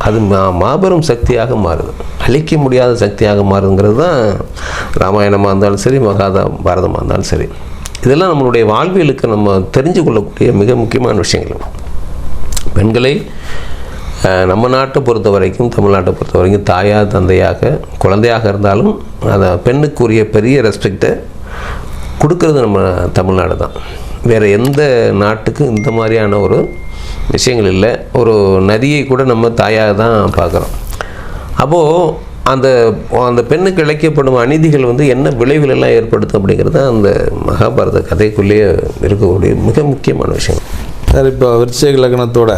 அது மாபெரும் சக்தியாக மாறுது, அழிக்க முடியாத சக்தியாக மாறுதுங்கிறது தான் ராமாயணமாக இருந்தாலும் சரி, பாரதமாக இருந்தாலும் சரி. இதெல்லாம் நம்மளுடைய வாழ்வியலுக்கு நம்ம தெரிஞ்சு கொள்ளக்கூடிய மிக முக்கியமான விஷயங்கள். பெண்களை நம்ம நாட்டை பொறுத்த வரைக்கும், தமிழ்நாட்டை பொறுத்த வரைக்கும் தாயாக தந்தையாக குழந்தையாக இருந்தாலும் அதை பெண்ணுக்குரிய பெரிய ரெஸ்பெக்டை கொடுக்கறது நம்ம தமிழ்நாடு தான். வேறு எந்த நாட்டுக்கும் இந்த மாதிரியான ஒரு விஷயங்கள் இல்லை. ஒரு நதியை கூட நம்ம தாயாக தான் பார்க்குறோம். அப்போது அந்த பெண்ணுக்கு இழைக்கப்படும் அநீதிகள் வந்து என்ன விளைவுகளெல்லாம் ஏற்படுத்தும் அப்படிங்கிறது தான் அந்த மகாபாரத கதைக்குள்ளேயே இருக்கக்கூடிய மிக முக்கியமான விஷயம். சார், இப்போ விருச்சிக லக்னத்தோட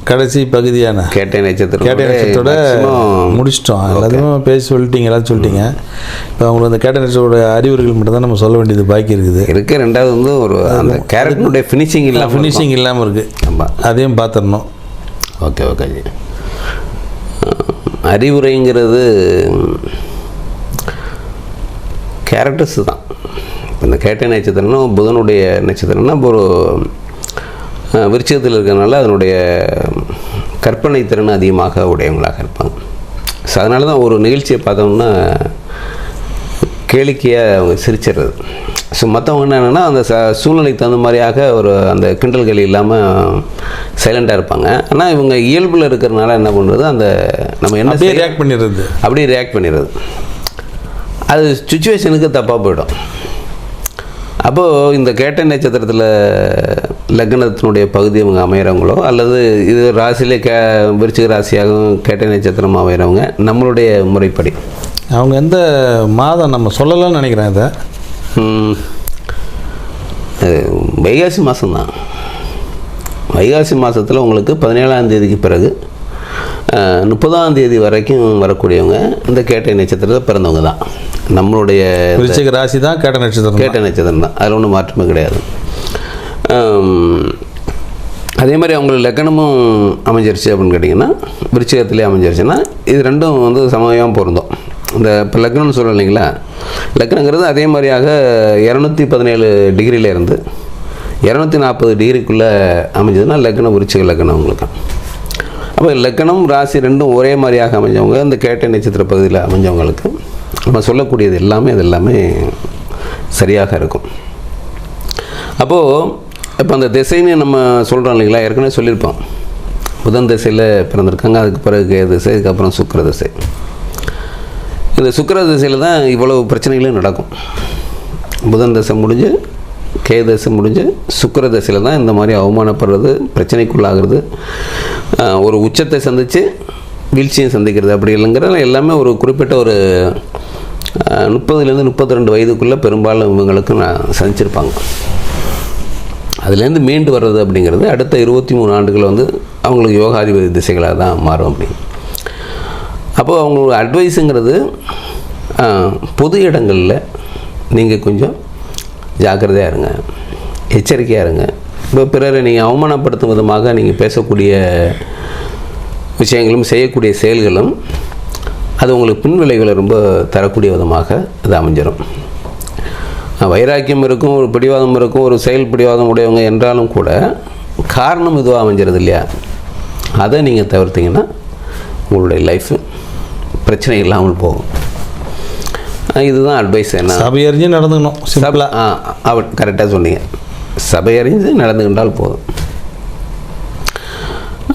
கடைசி பகுதியான கேட்டை நட்சத்திரத்தோட முடிச்சிட்டோம். எல்லாத்தையுமே பேசி சொல்லிட்டீங்க, எல்லாத்தையும் சொல்லிட்டீங்க. இப்போ அவங்களுக்கு அந்த கேட்டை நட்சத்திரோட அறிவுரைகள் மட்டும் தான் நம்ம சொல்ல வேண்டியது பாக்கி இருக்குது. ரெண்டாவது வந்து ஒரு அந்த கேரக்டருடைய ஃபினிஷிங் இல்லாமல் இருக்குது. ஆமாம், அதையும் பார்த்துடணும். Okay okay. அறிவுரைங்கிறது கேரக்டர்ஸ் தான். இப்போ இந்த கேட்டை நட்சத்திரம்னா புதனுடைய நட்சத்திரம்னா இப்போ ஒரு விருச்சிகத்தில் இருக்கிறதுனால அதனுடைய கற்பனை திறன் அதிகமாக உடையவங்களாக இருப்பாங்க. ஸோ அதனால தான் ஒரு நிகழ்ச்சியை பார்த்தோம்னா கேளிக்கையாக அவங்க சிரிச்சிடுறது. ஸோ மற்றவங்க என்னென்னா அந்த சூழ்நிலைக்கு தகுந்த மாதிரியாக ஒரு அந்த கிண்டல்கள் இல்லாமல் சைலண்டாக இருப்பாங்க. ஆனால் இவங்க இயல்பில் இருக்கிறதுனால என்ன பண்ணுறது, அந்த நம்ம என்ன ரியாக்ட் பண்ணிடுறது, அப்படியே ரியாக்ட் பண்ணிடுறது. அது சுச்சுவேஷனுக்கு தப்பாக போயிடும். அப்போது இந்த கேட்டை நட்சத்திரத்தில் லக்னத்தினுடைய பகுதி அவங்க அமைகிறவங்களோ அல்லது இது ராசியிலே விருச்சிக ராசியாகவும் கேட்டை நட்சத்திரம் அமைகிறவங்க நம்மளுடைய முறைப்படி அவங்க எந்த மாதம் நம்ம சொல்லலாம்னு நினைக்கிறேன். இதை வைகாசி மாதம்தான். வைகாசி மாதத்தில் உங்களுக்கு 17ஆம் தேதிக்கு பிறகு 30ஆம் தேதி வரைக்கும் வரக்கூடியவங்க இந்த கேட்டை நட்சத்திரத்தில் பிறந்தவங்க தான். நம்மளுடைய விருச்சிக ராசி தான் கேட்டை நட்சத்திரம் தான். அதில் ஒன்றும் மாற்றமே கிடையாது. அதே மாதிரி அவங்களுக்கு லக்கணமும் அமைஞ்சிருச்சு அப்படின்னு கேட்டிங்கன்னா, விருச்சிகத்திலே அமைஞ்சிருச்சுன்னா இது ரெண்டும் வந்து சமயம் பொருந்தும். இந்த இப்போ லக்னம்னு சொல்ல இல்லைங்களா, லக்னங்கிறது அதே மாதிரியாக 217 டிகிரியிலேருந்து 240 டிகிரிக்குள்ளே அமைஞ்சதுன்னா லக்னம் விருச்சிக லக்னம் அவங்களுக்கு. அப்போ லக்னம் ராசி ரெண்டும் ஒரே மாதிரியாக அமைஞ்சவங்க இந்த கேட்டை நட்சத்திர பகுதியில் அமைஞ்சவங்களுக்கு நம்ம சொல்லக்கூடியது எல்லாமே சரியாக இருக்கும். அப்போது இப்போ அந்த திசைன்னு நம்ம சொல்கிறோம் இல்லைங்களா, ஏற்கனவே சொல்லியிருப்போம். புதன் திசையில் பிறந்திருக்காங்க, அதுக்கு பிறகு கே திசை, அதுக்கப்புறம் சுக்கிர திசை. இந்த சுக்கிர திசையில் தான் இவ்வளவு பிரச்சனைகளும் நடக்கும். புதன் திசை முடிஞ்சு கே தசை முடிஞ்சு சுக்கிர தசையில் தான் இந்த மாதிரி அவமானப்படுறது, பிரச்சனைக்குள்ளாகிறது, ஒரு உச்சத்தை சந்தித்து வீழ்ச்சியை சந்திக்கிறது. அப்படி இல்லைங்கிறது எல்லாமே ஒரு குறிப்பிட்ட ஒரு 30லேருந்து 32 வயதுக்குள்ளே பெரும்பாலும் இவங்களுக்கு சந்திச்சிருப்பாங்க. அதுலேருந்து மீண்டு வர்றது அப்படிங்கிறது அடுத்த 23 ஆண்டுகள் வந்து அவங்களுக்கு யோகாதிபதி திசைகளாக தான் மாறும். அப்படி அப்போது அவங்களோட அட்வைஸுங்கிறது பொது இடங்களில் நீங்கள் கொஞ்சம் ஜாக்கிரதையாக இருங்க, எச்சரிக்கையாக இருங்க. இப்போ பிறரை நீங்கள் அவமானப்படுத்தும் விதமாக நீங்கள் பேசக்கூடிய விஷயங்களும் செய்யக்கூடிய செயல்களும் அது உங்களுக்கு பின்விளைவுகளை ரொம்ப தரக்கூடிய விதமாக அது அமைஞ்சிடும். வைராக்கியம் இருக்கும், ஒரு பிடிவாதம் இருக்கும், ஒரு செயல் பிடிவாதம் உடையவங்க என்றாலும் கூட காரணம் இதுவாக அமைஞ்சிருது இல்லையா, அதை நீங்கள் தவிர்த்திங்கன்னா உங்களுடைய லைஃபு பிரச்சனை இல்லாமல் போகும். இதுதான் அட்வைஸ். என்ன சபையறிஞ்சு நடந்துக்கணும், சிம்பிளாக. கரெக்டாக சொன்னீங்க, சபையறிஞ்சு நடந்துக்கிட்டால் போதும்.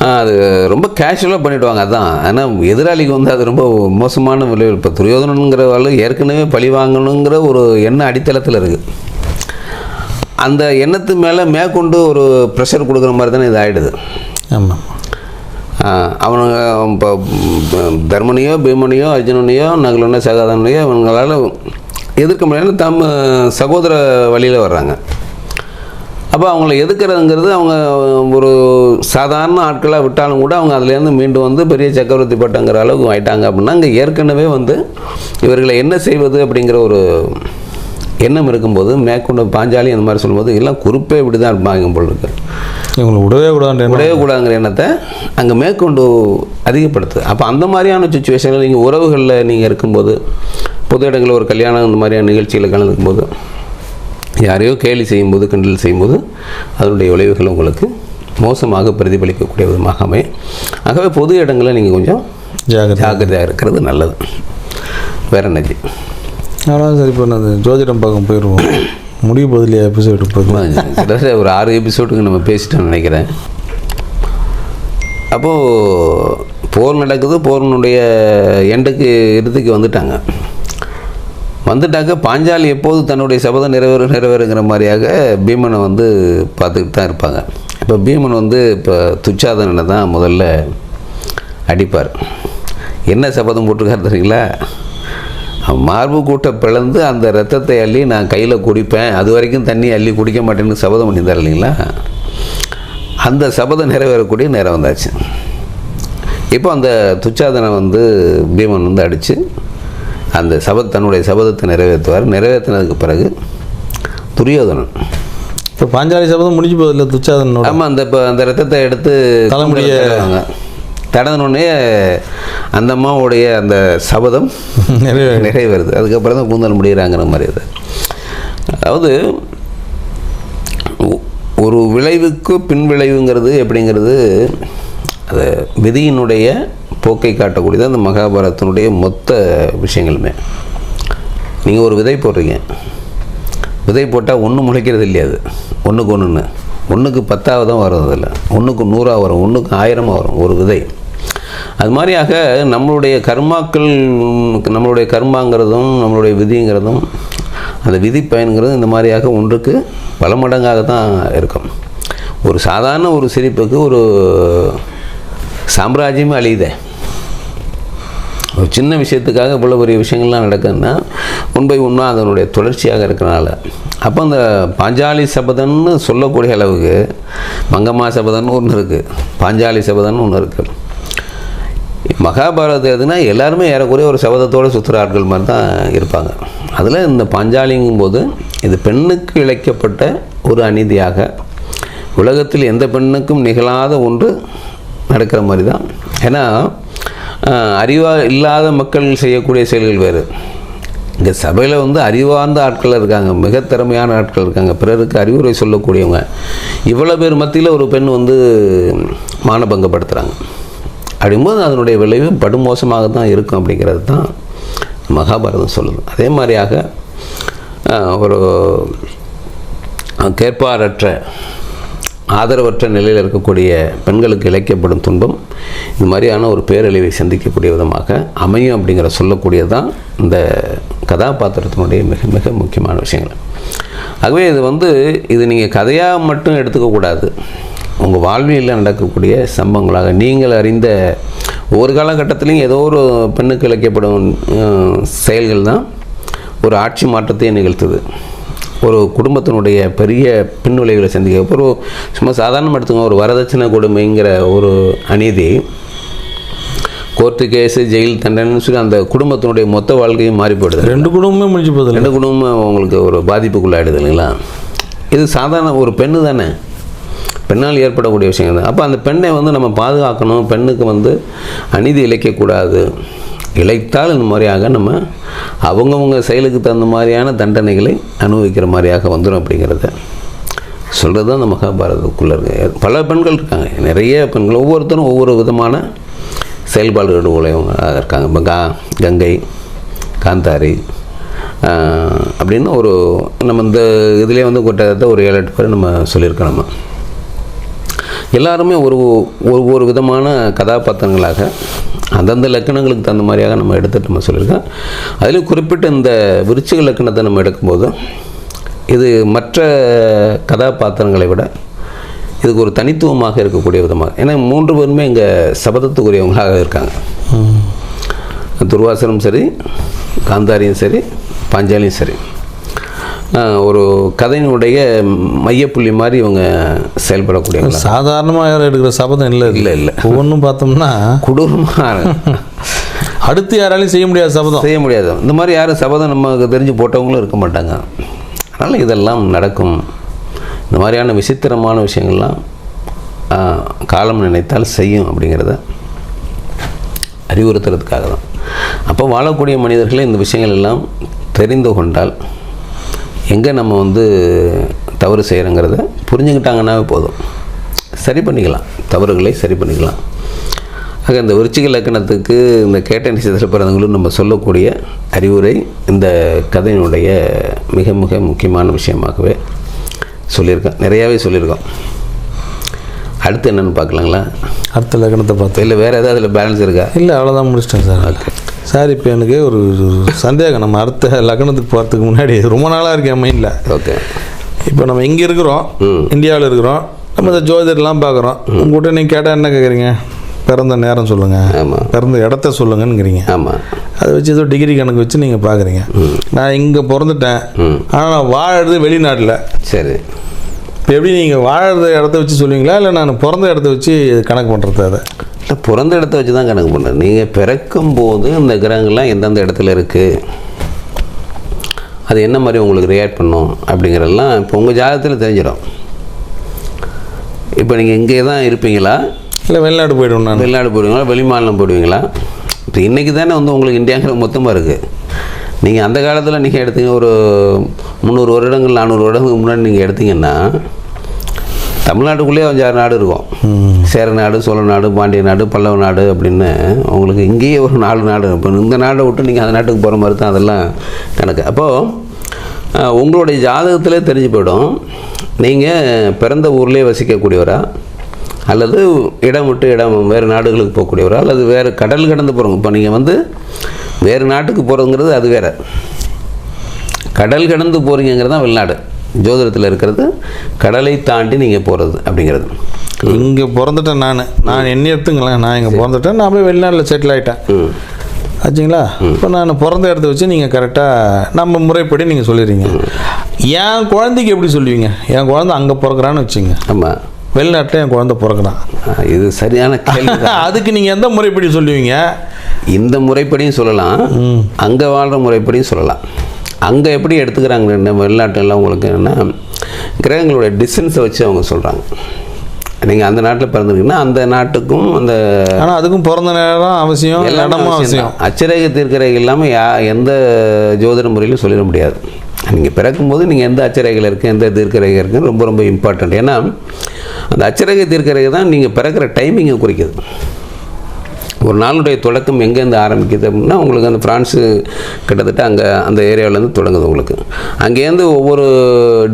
அது ரொம்ப கேஷுவலாக பண்ணிவிடுவாங்க. அதுதான். ஆனால் எதிராளிக்கு வந்து அது ரொம்ப மோசமான விளைவு. இப்போ துரியோதனங்கிறவாள் ஏற்கனவே பழி வாங்கணுங்கிற ஒரு எண்ணம் அடித்தளத்தில் இருக்குது. அந்த எண்ணத்து மேலே மேற்கொண்டு ஒரு ப்ரெஷர் கொடுக்குற மாதிரி தானே இது ஆகிடுது. ஆமாம். அவனுங்க இப்போ தர்மனையோ பீமனையோ அர்ஜுனனையோ நகுலனோ சகாதனையோ அவங்களால எதிர்க்க முடியாது, சகோதர வழியில் வர்றாங்க. அப்போ அவங்கள எதுக்குறதுங்கிறது அவங்க ஒரு சாதாரண ஆட்களாக விட்டாலும் கூட அவங்க அதுலேருந்து மீண்டு வந்து பெரிய சக்கரவர்த்தி பட்டங்கிற அளவுக்கு ஆயிட்டாங்க. அப்படின்னா அங்கே ஏற்கனவே வந்து இவர்களை என்ன செய்வது அப்படிங்கிற ஒரு எண்ணம் இருக்கும்போது மேற்கொண்டு பாஞ்சாலி அந்த மாதிரி சொல்லும்போது எல்லாம் குறிப்பே இப்படி தான் இருப்பாங்க போல் இருக்கு. இவங்களை விடவே கூடாதுங்கிற எண்ணத்தை அங்கே மேற்கொண்டு அதிகப்படுத்து. அப்போ அந்த மாதிரியான சுச்சுவேஷனில் நீங்கள் உறவுகளில் நீங்கள் இருக்கும்போது, பொது இடங்களில் ஒரு கல்யாணம் இந்த மாதிரியான நிகழ்ச்சிகளை கலந்துக்கும் போது, யாரையோ கேலி செய்யும்போது, கிண்டல் செய்யும்போது அதனுடைய விளைவுகள் உங்களுக்கு மோசமாக பிரதிபலிக்கக்கூடிய விதமாக அமையும். ஆகவே பொது இடங்களில் நீங்கள் கொஞ்சம் ஜாக்கிரதையாக இருக்கிறது நல்லது. வேறு என்னஜி? அவ்வளோதான் சார். இப்போ நான் ஜோதிடம் பார்க்க போயிடுவோம். முடிவு பதில் எபிசோடு கிட்டத்தட்ட ஒரு 6 எபிசோடுக்கு நம்ம பேசிட்டோம்னு நினைக்கிறேன். அப்போது போர் நடக்குது. போரினுடைய எண்டுக்கு இறுதிக்கு வந்துட்டாக்க பாஞ்சாலி எப்போது தன்னுடைய சபதம் நிறைவேறுங்கிற மாதிரியாக பீமனை வந்து பார்த்துக்கிட்டு தான் இருப்பாங்க. இப்போ பீமன் வந்து இப்போ துச்சாதனனை தான் முதல்ல அடிப்பார். என்ன சபதம் போட்டிருக்காரு தெரியுங்களா? மார்பு கூட்டை பிளந்து அந்த ரத்தத்தை அள்ளி நான் கையில் குடிப்பேன், அது வரைக்கும் தண்ணி அள்ளி குடிக்க மாட்டேன்னு சபதம் பண்ணியிருந்தார் இல்லைங்களா? அந்த சபதம் நிறைவேறக்கூடிய நேரம் வந்தாச்சு. இப்போ அந்த துச்சாதனை வந்து பீமன் வந்து அடித்து அந்த தன்னுடைய சபதத்தை நிறைவேற்றுவார். நிறைவேற்றினதுக்கு பிறகு துரியோதனன் இப்போ பாஞ்சாலி சபதம் முடிஞ்சு போதில்லை துச்சாதனோட. ஆமாம், அந்த ரத்தத்தை எடுத்து தலைமுடிய தடனோடனே அந்த அம்மாவுடைய அந்த சபதம் நிறைவேறுது. அதுக்கப்புறம் தான் கூந்தல் முடிகிறாங்கிற மாதிரி அது. அதாவது ஒரு விளைவுக்கு பின் விளைவுங்கிறது எப்படிங்கிறது அது விதியினுடைய போக்கை காட்டக்கூடியது. அந்த மகாபாரதத்தினுடைய மொத்த விஷயங்களுமே. நீங்கள் ஒரு விதை போடுறீங்க, விதை போட்டால் ஒன்று முளைக்கிறது இல்லையா? அது ஒன்றுக்கு 10 தான் வரும். அதில் 1க்கு 100 வரும், 1க்கு 1000 வரும் ஒரு விதை. அது மாதிரியாக நம்மளுடைய கர்மாங்கிறதும் நம்மளுடைய விதிங்கிறதும் அந்த விதி பயன்கிறதும் இந்த மாதிரியாக ஒன்றுக்கு பல மடங்காக தான் இருக்கும். ஒரு சாதாரண ஒரு சிரிப்புக்கு ஒரு சாம்ராஜ்யமே அழியுதே. ஒரு சின்ன விஷயத்துக்காக இவ்வளோ பெரிய விஷயங்கள்லாம் நடக்குதுன்னா உண்மை அதனுடைய தொடர்ச்சியாக இருக்கிறனால. அப்போ அந்த பாஞ்சாலி சபதன்னு சொல்லக்கூடிய அளவுக்கு மங்கம்மா சபதன்னு ஒன்று இருக்குது, பாஞ்சாலி சபதன்னு ஒன்று இருக்குது. மகாபாரதம் எதுனா எல்லாருமே ஏறக்குறைய ஒரு சபதத்தோடு சுற்றுற ஆட்கள் மாதிரி தான் இருப்பாங்க. அதில் இந்த பாஞ்சாலிங்கும் போது இது பெண்ணுக்கு இழைக்கப்பட்ட ஒரு அநீதியாக உலகத்தில் எந்த பெண்ணுக்கும் நிகழாத ஒன்று நடக்கிற மாதிரி தான். ஏன்னா இல்லாத மக்கள் செய்யக்கூடிய செயல்கள் வேறு. இங்கே சபையில் வந்து அறிவார்ந்த ஆட்கள் இருக்காங்க, மிக திறமையான ஆட்கள் இருக்காங்க, பிறருக்கு அறிவுரை சொல்லக்கூடியவங்க. இவ்வளோ பேர் மத்தியில் ஒரு பெண் வந்து மானபங்கப்படுத்துகிறாங்க. அப்படிங்கும்போது அதனுடைய விளைவு படுமோசமாக தான் இருக்கும் அப்படிங்கிறது தான் மகாபாரதம் சொல்லுது. அதே மாதிரியாக ஒரு கேட்பாரற்ற ஆதரவற்ற நிலையில் இருக்கக்கூடிய பெண்களுக்கு இழைக்கப்படும் துன்பம் இது மாதிரியான ஒரு பேரழிவை சந்திக்கக்கூடிய விதமாக அமையும் அப்படிங்கிற சொல்லக்கூடியது தான் இந்த கதாபாத்திரத்தினுடைய மிக மிக முக்கியமான விஷயங்கள். ஆகவே இது நீங்கள் கதையாக மட்டும் எடுத்துக்கக்கூடாது. உங்கள் வாழ்வியலில் நடக்கக்கூடிய சம்பவங்களாக நீங்கள் அறிந்த ஒவ்வொரு காலகட்டத்திலையும் ஏதோ ஒரு பெண்ணுக்கு இழைக்கப்படும் செயல்கள் தான் ஒரு ஆட்சி மாற்றத்தையே நிகழ்த்துது. ஒரு குடும்பத்தினுடைய பெரிய பின்விளைவுகளை சந்திக்க ஒரு சும்மா சாதாரணமாக எடுத்துங்க, ஒரு வரதட்சணை கொடுமைங்கிற ஒரு அநீதி கோர்ட்டு கேஸு ஜெயில் தண்டனைன்னு சொல்லி அந்த குடும்பத்தினுடைய மொத்த வாழ்க்கையும் மாறி போயிடுது. 2 குடும்பமே முடிஞ்சு போகுது. 2 குடும்பமும் அவங்களுக்கு ஒரு பாதிப்புக்குள்ளாயிடுது இல்லைங்களா? இது சாதாரண ஒரு பெண்ணு தானே, பெண்ணால் ஏற்படக்கூடிய விஷயங்கள் தான். அப்போ அந்த பெண்ணை நம்ம பாதுகாக்கணும். பெண்ணுக்கு அநீதி இழைக்கக்கூடாது. இழைத்தால் இந்த மாதிரியாக நம்ம அவங்கவுங்க செயலுக்கு தகுந்த மாதிரியான தண்டனைகளை அனுபவிக்கிற மாதிரியாக வந்துடும் அப்படிங்கிறத சொல்கிறது தான் அந்த மகாபாரதத்துக்குள்ளே இருக்கு. பல பெண்கள் இருக்காங்க, நிறைய பெண்கள், ஒவ்வொருத்தரும் ஒவ்வொரு விதமான செயல்பாடுகள் உடையவங்க இருக்காங்க. இப்போ கங்கை, காந்தாரி அப்படின்னு ஒரு நம்ம இந்த இதிலே கிட்டத்தட்ட ஒரு 7-8 பேர் நம்ம சொல்லியிருக்கோம். நம்ம எல்லாருமே ஒவ்வொரு விதமான கதாபாத்திரங்களாக அந்தந்த லக்கணங்களுக்கு தகுந்த மாதிரியாக நம்ம எடுத்துகிட்டு நம்ம சொல்லியிருக்கோம். அதில் குறிப்பிட்ட இந்த விருச்சிக லக்கணத்தை நம்ம எடுக்கும்போது இது மற்ற கதாபாத்திரங்களை விட இதுக்கு ஒரு தனித்துவமாக இருக்கக்கூடிய விதமாக, ஏன்னா 3 பேருமே இங்கே சபதத்துக்குரியவங்களாக இருக்காங்க. துர்வாசனும் சரி, காந்தாரியும் சரி, பாஞ்சாலியும் சரி, ஒரு கதையினுடைய மையப்புள்ளி மாதிரி இவங்க செயல்படக்கூடியவங்க. சாதாரணமாக யாரும் எடுக்கிற சபதம் இல்லை. ஒவ்வொன்றும் பார்த்தோம்னா கொடூரமாக அடுத்து யாராலையும் செய்ய முடியாது. இந்த மாதிரி யாரும் சபதம் நமக்கு தெரிஞ்சு போட்டவங்களும் இருக்க மாட்டாங்க. அதனால் இதெல்லாம் நடக்கும். இந்த மாதிரியான விசித்திரமான விஷயங்கள்லாம் காலம் நினைத்தால் செய்யும் அப்படிங்கிறத அறிவுறுத்துறதுக்காக தான். அப்போ வாழக்கூடிய மனிதர்களே இந்த விஷயங்கள் எல்லாம் தெரிந்து கொண்டால் எங்கே நம்ம தவறு செய்கிறோங்கிறத புரிஞ்சுக்கிட்டாங்கன்னாவே போதும். சரி பண்ணிக்கலாம், தவறுகளை சரி பண்ணிக்கலாம். ஆக இந்த விருச்சிக லக்கணத்துக்கு இந்த கேட்ட நட்சத்திர பிறந்தவங்களும் நம்ம சொல்லக்கூடிய அறிவுரை இந்த கதையினுடைய மிக மிக முக்கியமான விஷயமாகவே சொல்லியிருக்கேன், நிறையாவே சொல்லியிருக்கோம். அடுத்து என்னென்னு பார்க்கலாங்களா? அடுத்த லக்கணத்தை பார்த்து இல்லை வேறு ஏதாவது அதில் பேலன்ஸ் இருக்கா? இல்லை, அவ்வளோதான், முடிச்சிட்டேன் சார். ஓகே சார், இப்போ எனக்கு ஒரு சந்தேகம். நம்ம அடுத்த லக்கணத்துக்கு போகிறதுக்கு முன்னாடி ரொம்ப நாளாக இருக்கேன் மைண்டில். ஓகே, இப்போ நம்ம இங்கே இருக்கிறோம், இந்தியாவில் இருக்கிறோம், நம்ம இந்த ஜோதிடர்லாம் பார்க்குறோம். உங்கள்கிட்ட நீங்கள் கேட்டால் என்ன கேட்குறீங்க? பிறந்த நேரம் சொல்லுங்கள், ஆமாம், பிறந்த இடத்த சொல்லுங்கன்னுங்கிறீங்க. ஆமாம், அதை வச்சு ஏதோ டிகிரி கணக்கு வச்சு நீங்கள் பார்க்குறீங்க. நான் இங்கே பிறந்துட்டேன், ஆனால் நான் வாழறது வெளிநாட்டில். சரி, இப்போ எப்படி நீங்கள் வாழறது இடத்த வச்சு சொல்லுவீங்களா, இல்லை நான் பிறந்த இடத்த வச்சு கணக்கு பண்ணுறது? அதை இல்லை, பிறந்த இடத்த வச்சு தான் கணக்கு பண்ணுறேன். நீங்கள் பிறக்கும்போது இந்த கிரகங்கள்லாம் எந்தெந்த இடத்துல இருக்குது, அது என்ன மாதிரி உங்களுக்கு ரியாக்ட் பண்ணும் அப்படிங்கிறதெல்லாம் இப்போ உங்கள் ஜாதகத்தில் தெரிஞ்சிடும். இப்போ நீங்கள் இங்கே தான் இருப்பீங்களா, இல்லை வெளிநாடு போய்டுவோம்? நான் வெளிநாடு போயிடுவீங்களா, வெளிமாநிலம் போயிடுவீங்களா? இப்போ இன்றைக்கி தானே வந்து உங்களுக்கு இந்தியாங்கிற மொத்தமாக இருக்குது. நீங்கள் அந்த காலத்தில் நீங்கள் எடுத்தீங்க ஒரு 300 வருடங்கள் 400 வருடங்களுக்கு முன்னாடி நீங்கள் எடுத்தீங்கன்னா தமிழ்நாட்டுக்குள்ளேயே 5-6 நாடு இருக்கும். சேர நாடு, சோழ நாடு, பாண்டிய நாடு, பல்லவ நாடு அப்படின்னு உங்களுக்கு இங்கேயே ஒரு 4 நாடு. இப்போ இந்த நாடை விட்டு நீங்கள் அந்த நாட்டுக்கு போகிற மாதிரி தான் அதெல்லாம் கணக்கு. அப்போது உங்களுடைய ஜாதகத்திலே தெரிஞ்சு போய்டும் நீங்கள் பிறந்த ஊர்லேயே வசிக்கக்கூடியவரா, அல்லது இடம் விட்டு இடம் வேறு நாடுகளுக்கு போகக்கூடியவரா, அல்லது வேறு கடல் கடந்து போகிறவங்க. இப்போ நீங்கள் வந்து வேறு நாட்டுக்கு போகிறதுங்கிறது அது வேறு, கடல் கடந்து போகிறீங்கிறது தான் வெளிநாடு. ஜோதிடத்தில் இருக்கிறது கடலை தாண்டி நீங்கள் போகிறது அப்படிங்கிறது. இங்கே பிறந்துட்டேன், நான் என்ன எடுத்துங்களேன், நான் இங்கே பிறந்துட்டேன், நான் போய் வெளிநாட்டில் செட்டில் ஆகிட்டேன் ஆச்சுங்களா. இப்போ நான் பிறந்த இடத்த வச்சு நீங்கள் கரெக்டாக நம்ம முறைப்படி நீங்கள் சொல்லிடுறீங்க. என் குழந்தைக்கு எப்படி சொல்லுவீங்க? என் குழந்தை அங்கே பிறக்கிறான்னு வச்சுங்க. ஆமாம், வெளிநாட்டில் என் குழந்தை பிறக்கிறான். இது சரியான கேள்வி. அதுக்கு நீங்கள் எந்த முறைப்படி சொல்லுவீங்க? இந்த முறைப்படியும் சொல்லலாம், அங்கே வாழ்கிற முறைப்படியும் சொல்லலாம். அங்கே எப்படி எடுத்துக்கிறாங்க வெளிநாட்டெல்லாம் உங்களுக்கு என்னென்னா கிரகங்களோட டிஸ்டன்ஸை வச்சு அவங்க சொல்கிறாங்க. நீங்கள் அந்த நாட்டில் பிறந்திருக்கீங்கன்னா அந்த நாட்டுக்கும் அந்த ஆனால் அதுக்கும் பிறந்த நேரம் அவசியம், இடமும் அவசியம். அச்சரேகை தீர்க்கரேகை இல்லாமல் எந்த ஜோதிட முறையிலும் சொல்லிட முடியாது. நீங்கள் பிறக்கும்போது நீங்கள் எந்த அச்சரேகையில் இருக்குது, எந்த தீர்க்கரேகை இருக்குன்னு ரொம்ப ரொம்ப இம்பார்ட்டண்ட். ஏன்னா அந்த அச்சரேகை தீர்க்கரேகை தான் நீங்கள் பிறக்கிற டைமிங்கை குறிக்குது. ஒரு நாளுடைய தொடக்கம் எங்கேருந்து ஆரம்பிக்குது அப்படின்னா உங்களுக்கு அந்த ஃப்ரான்ஸு கிட்டத்தட்ட அங்கே அந்த ஏரியாவிலேருந்து தொடங்குது. உங்களுக்கு அங்கேருந்து ஒவ்வொரு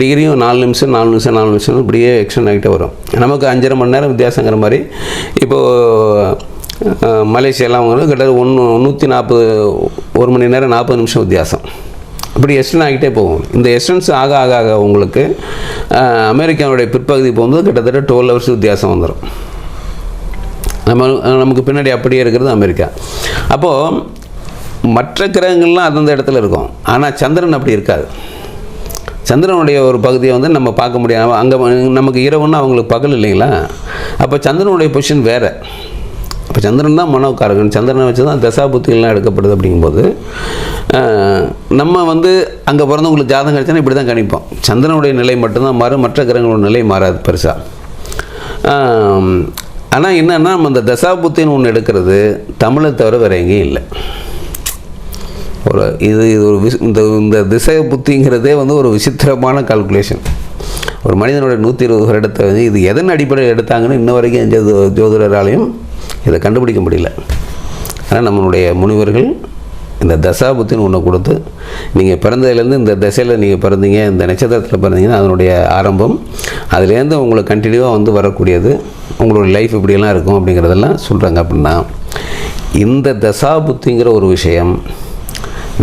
டிகிரியும் 4 நிமிஷம் இப்படியே எக்ஸ்டெண்ட் ஆகிட்டே வரும். நமக்கு 5.5 மணி நேரம் வித்தியாசங்கிற மாதிரி இப்போது மலேசியாலாம் வந்து கிட்டத்தட்ட 140 1 மணி நேரம் 40 நிமிஷம் வித்தியாசம். இப்படி எக்ஸ்டெண்ட் ஆகிட்டே போகும். இந்த எக்ஸ்டென்ஸ் ஆக ஆக ஆக உங்களுக்கு அமெரிக்காவுடைய பிற்பகுதி போகும்போது கிட்டத்தட்ட 12 ஹவர்ஸ் வித்தியாசம் வந்துடும். நமக்கு பின்னாடி அப்படியே இருக்கிறது அமெரிக்கா. அப்போது மற்ற கிரகங்கள்லாம் அந்தந்த இடத்துல இருக்கும், ஆனால் சந்திரன் அப்படி இருக்காது. சந்திரனுடைய ஒரு பகுதியை வந்து நம்ம பார்க்க முடியாது. அங்கே நமக்கு இரவுன்னா அவங்களுக்கு பகல் இல்லைங்களா. அப்போ சந்திரனுடைய பொசிஷன் வேறு. இப்போ சந்திரன் தான் மனோகாரகன், சந்திரனை வச்சு தான் தசாபுத்திகள்லாம் எடுக்கப்படுது. அப்படிங்கும்போது நம்ம வந்து அங்கே பிறந்தவங்களுக்கு ஜாதகம் கிடச்சுன்னா இப்படி தான் கணிப்போம். சந்திரனுடைய நிலை மட்டும்தான் மாறும், மற்ற கிரகங்களோட நிலை மாறாது பெருசாக. ஆனால் என்னென்னா நம்ம இந்த தசாபுத்தின்னு ஒன்று எடுக்கிறது தமிழை தவிர வேறு எங்கேயும் இல்லை. இது ஒரு இந்த திசை புத்திங்கிறதே வந்து ஒரு விசித்திரமான கால்குலேஷன். ஒரு மனிதனுடைய 120 வருடத்தை வந்து இது எதன் அடிப்படையில் எடுத்தாங்கன்னு இன்ன வரைக்கும் எந்த ஜோதிடராலையும் இதை கண்டுபிடிக்க முடியல. ஆனால் நம்மளுடைய முனிவர்கள் இந்த தசாபுத்தின்னு ஒன்று கொடுத்து நீங்கள் பிறந்ததுலேருந்து இந்த திசையில் நீங்கள் பிறந்தீங்க, இந்த நட்சத்திரத்தில் பிறந்தீங்கன்னா அதனுடைய ஆரம்பம், அதுலேருந்து உங்களுக்கு கண்டினியூவாக வந்து வரக்கூடியது, உங்களோட லைஃப் இப்படியெல்லாம் இருக்கும் அப்படிங்கிறதெல்லாம் சொல்கிறாங்க. அப்படின்னா இந்த தசாபுத்திங்கிற ஒரு விஷயம்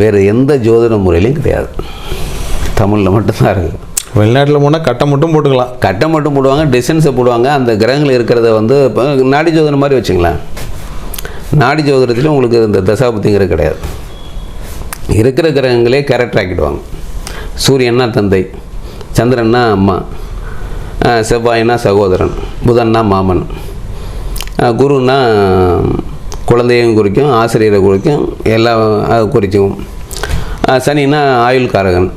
வேறு எந்த ஜோதிட முறையிலையும் கிடையாது, தமிழில் மட்டும்தான் இருக்குது. வெளிநாட்டில் போனால் கட்டை மட்டும் போட்டுக்கலாம், கட்டை மட்டும் போடுவாங்க, டிஸ்டன்ஸை போடுவாங்க. அந்த கிரகங்கள் இருக்கிறத வந்து இப்போ நாடி ஜோதிடம் மாதிரி வச்சுங்களேன். நாடி ஜோதிடத்திலும் உங்களுக்கு இந்த தசாபுத்திங்கிறது கிடையாது. இருக்கிற கிரகங்களே கேரக்டர் ஆக்கிடுவாங்க. சூரியன்னா தந்தை, சந்திரன்னா அம்மா, செவ்வாய்னா சகோதரன், புதன்னா மாமன், குருன்னா குழந்தையும் குறிக்கும், ஆசிரியரை குறிக்கும், எல்லாம் குறிக்கும், சனின்னா ஆயுள்காரகன்,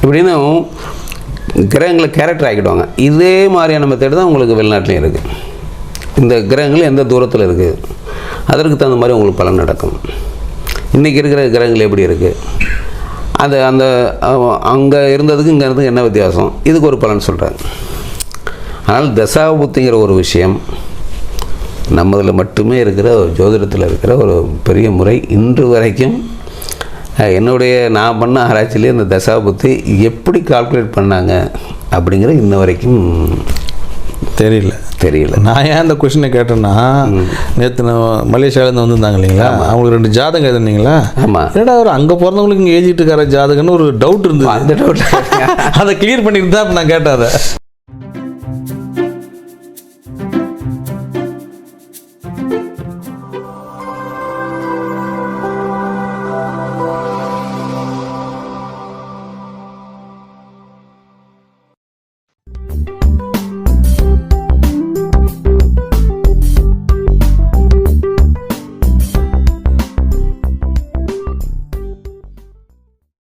இப்படின்னு கிரகங்களை கேரக்டர் ஆக்கிடுவாங்க. இதே மாதிரியான மெத்தட் தான் உங்களுக்கு வெளிநாட்டிலையும் இருக்குது. இந்த கிரகங்கள் எந்த தூரத்தில் இருக்குது அதற்கு தகுந்த மாதிரி உங்களுக்கு பலன் நடக்கும். இன்றைக்கி இருக்கிற கிரகங்கள் எப்படி இருக்குது, அந்த அங்கே இருந்ததுக்கு இங்கே இருந்ததுக்கு என்ன வித்தியாசம், இதுக்கு ஒரு பலன் சொல்கிறாங்க. ஆனால் தசாபுத்திங்கிற ஒரு விஷயம் நம்மதில் மட்டுமே இருக்கிற ஒரு ஜோதிடத்தில் இருக்கிற ஒரு பெரிய முறை. இன்று வரைக்கும் நான் பண்ண ஆராய்ச்சியிலே இந்த தசாபுத்தி எப்படி கால்குலேட் பண்ணாங்க அப்படிங்கிற இன்ன வரைக்கும் தெரியல. நான் ஏன் அந்த கொஷினை கேட்டேன்னா, நேற்று மலேசியாவிலேருந்து வந்திருந்தாங்க இல்லைங்களா, அவங்களுக்கு 2 ஜாதகம் எழுதுனீங்களா? ஆமாம். ஏன்னா அவர் அங்கே பிறந்தவங்களுக்கு இங்கே எழுதிட்டு இருக்கார ஜாதகம்னு ஒரு டவுட் இருந்தது. அந்த டவுட் அதை கிளியர் பண்ணிட்டு தான் நான் கேட்டேன் அதை.